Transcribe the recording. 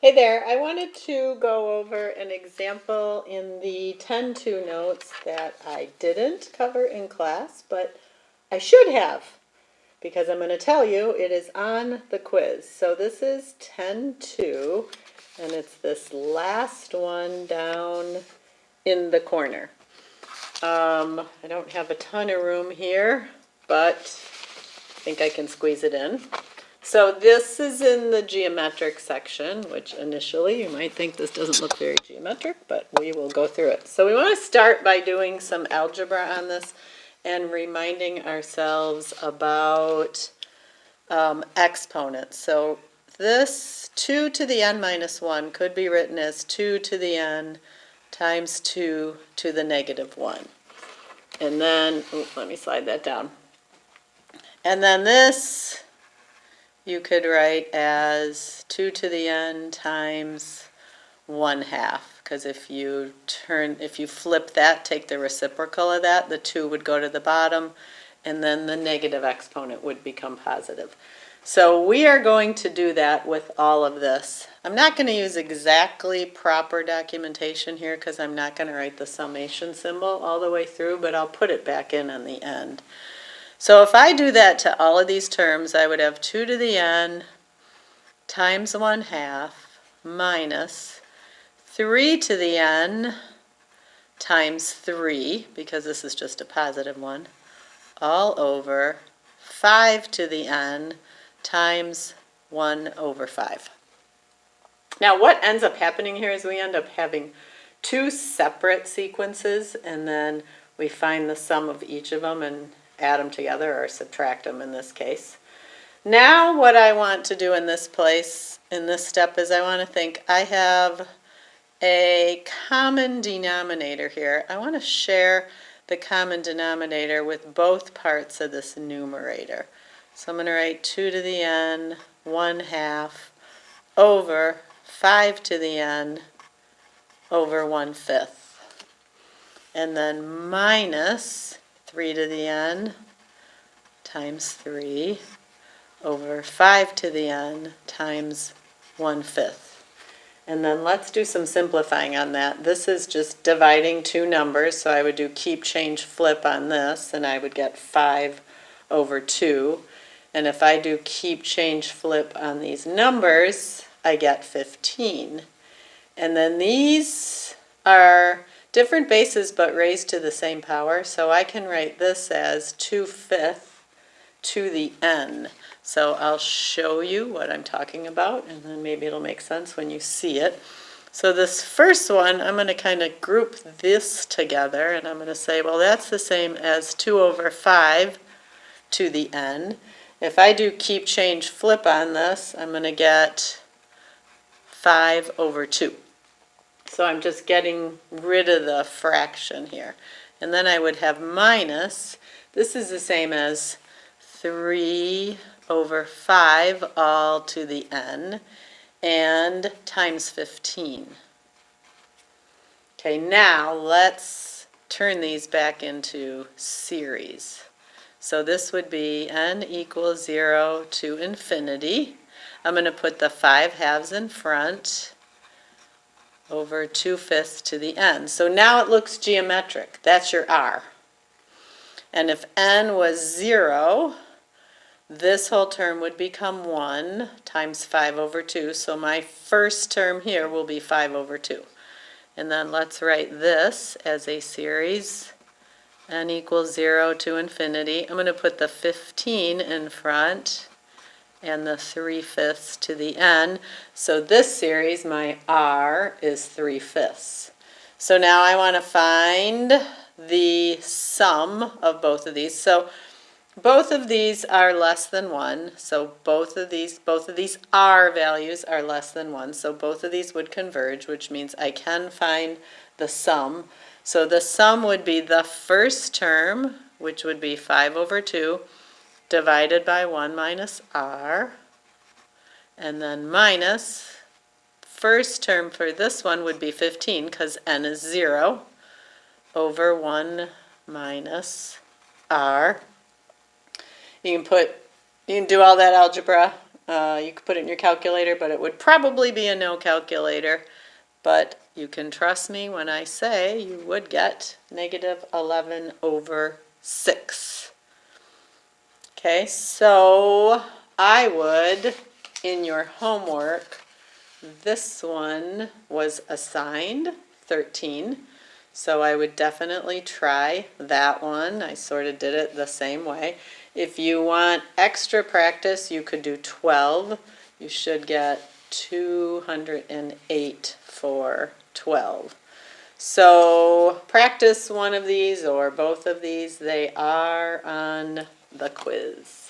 Hey there, I wanted to go over an example in the 10-2 notes that I didn't cover in class, but I should have, because I'm going to tell you it is on the quiz. So this is 10-2, and it's this last one down in the corner. I don't have a ton of room here, but I think I can squeeze it in. So this is in the geometric section, which initially you might think this doesn't look very geometric, but we will go through it. So we want to start by doing some algebra on this and reminding ourselves about exponents. So this 2 to the n minus 1 could be written as 2 to the n times 2 to the negative 1. And then, let me slide that down. And then this you could write as 2 to the n times 1/2, because if you flip that, take the reciprocal of that, the 2 would go to the bottom, and then the negative exponent would become positive. So we are going to do that with all of this. I'm not going to use exactly proper documentation here because I'm not going to write the summation symbol all the way through, but I'll put it back in on the end. So if I do that to all of these terms, I would have 2 to the n times 1/2 minus 3 to the n times 3, because this is just a positive one, all over 5 to the n times 1/5. Now what ends up happening here is we end up having two separate sequences, and then we find the sum of each of them and add them together, or subtract them in this case. Now what I want to do in this place, in this step, is I want to think I have a common denominator here. I want to share the common denominator with both parts of this numerator. So I'm going to write 2 to the n 1/2 over 5 to the n over 1/5. And then minus 3 to the n times 3 over 5 to the n times 1/5. And then let's do some simplifying on that. This is just dividing two numbers, so I would do keep, change, flip on this, and I would get 5 over 2. And if I do keep, change, flip on these numbers, I get 15. And then these are different bases but raised to the same power, so I can write this as 2/5 to the n. So I'll show you what I'm talking about, and then maybe it'll make sense when you see it. So this first one, I'm going to kind of group this together, and I'm going to say, well, that's the same as 2 over 5 to the n. If I do keep, change, flip on this, I'm going to get 5 over 2. So I'm just getting rid of the fraction here. And then I would have minus, this is the same as 3 over 5 all to the n, and times 15. Okay, now let's turn these back into series. So this would be n equals 0 to infinity. I'm going to put the 5/2 in front, over 2/5 to the n. So now it looks geometric. That's your r. And if n was 0, this whole term would become 1 times 5 over 2. So my first term here will be 5 over 2. And then let's write this as a series. N equals 0 to infinity. I'm going to put the 15 in front and the 3/5 to the n. So this series, my r, is 3/5. So now I want to find the sum of both of these. So both of these are less than 1. So both of these r values are less than 1. So both of these would converge, which means I can find the sum. So the sum would be the first term, which would be 5 over 2, divided by 1 minus r, and then minus, first term for this one would be 15 because n is 0, over 1 minus r. You can do all that algebra You could put it in your calculator, but it would probably be a no calculator. But you can trust me when I say you would get negative 11 over 6. Okay, so I would, in your homework, this one was assigned 13. So I would definitely try that one. I sort of did it the same way. If you want extra practice, you could do 12. You should get 208 for 12. So practice one of these or both of these. They are on the quiz.